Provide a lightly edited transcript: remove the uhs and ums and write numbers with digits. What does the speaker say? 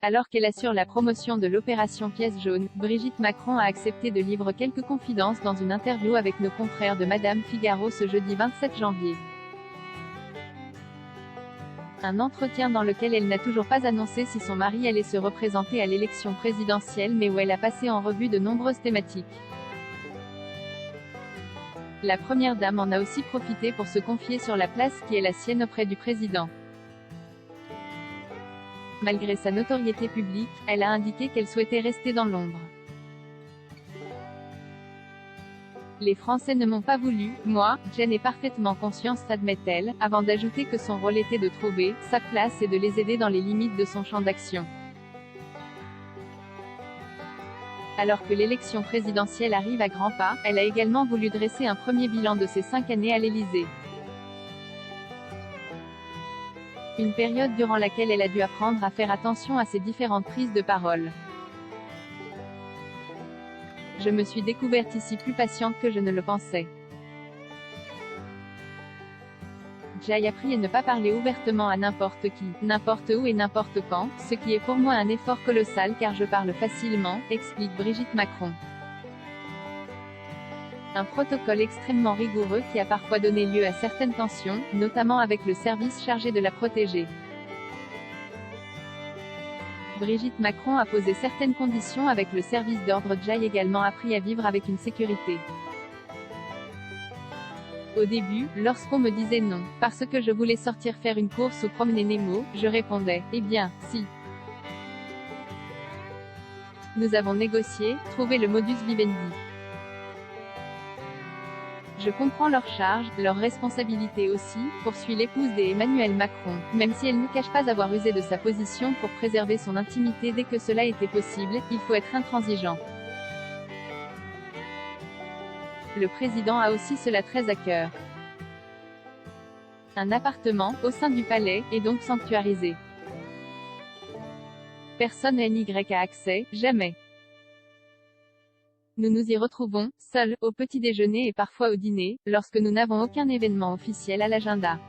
Alors qu'elle assure la promotion de l'opération Pièce jaune, Brigitte Macron a accepté de livrer quelques confidences dans une interview avec nos confrères de Madame Figaro ce jeudi 27 janvier. Un entretien dans lequel elle n'a toujours pas annoncé si son mari allait se représenter à l'élection présidentielle mais où elle a passé en revue de nombreuses thématiques. La première dame en a aussi profité pour se confier sur la place qui est la sienne auprès du président. Malgré sa notoriété publique, elle a indiqué qu'elle souhaitait rester dans l'ombre. Les Français ne m'ont pas voulu, moi, Jen est parfaitement consciente, admet-elle, avant d'ajouter que son rôle était de trouver sa place et de les aider dans les limites de son champ d'action. Alors que l'élection présidentielle arrive à grands pas, elle a également voulu dresser un premier bilan de ses 5 années à l'Élysée. Une période durant laquelle elle a dû apprendre à faire attention à ses différentes prises de parole. Je me suis découverte ici plus patiente que je ne le pensais. J'ai appris à ne pas parler ouvertement à n'importe qui, n'importe où et n'importe quand, ce qui est pour moi un effort colossal car je parle facilement, explique Brigitte Macron. Un protocole extrêmement rigoureux qui a parfois donné lieu à certaines tensions, notamment avec le service chargé de la protéger. Brigitte Macron a posé certaines conditions avec le service d'ordre. J'ai également appris à vivre avec une sécurité. Au début, lorsqu'on me disait non, parce que je voulais sortir faire une course ou promener Nemo, je répondais, eh bien, si. Nous avons négocié, trouvé le modus vivendi. Je comprends leur charge, leur responsabilité aussi, poursuit l'épouse d'Emmanuel Macron, même si elle ne cache pas avoir usé de sa position pour préserver son intimité dès que cela était possible, il faut être intransigeant. Le président a aussi cela très à cœur. Un appartement, au sein du palais, est donc sanctuarisé. Personne n'y a accès, jamais. Nous nous y retrouvons, seuls, au petit déjeuner et parfois au dîner, lorsque nous n'avons aucun événement officiel à l'agenda.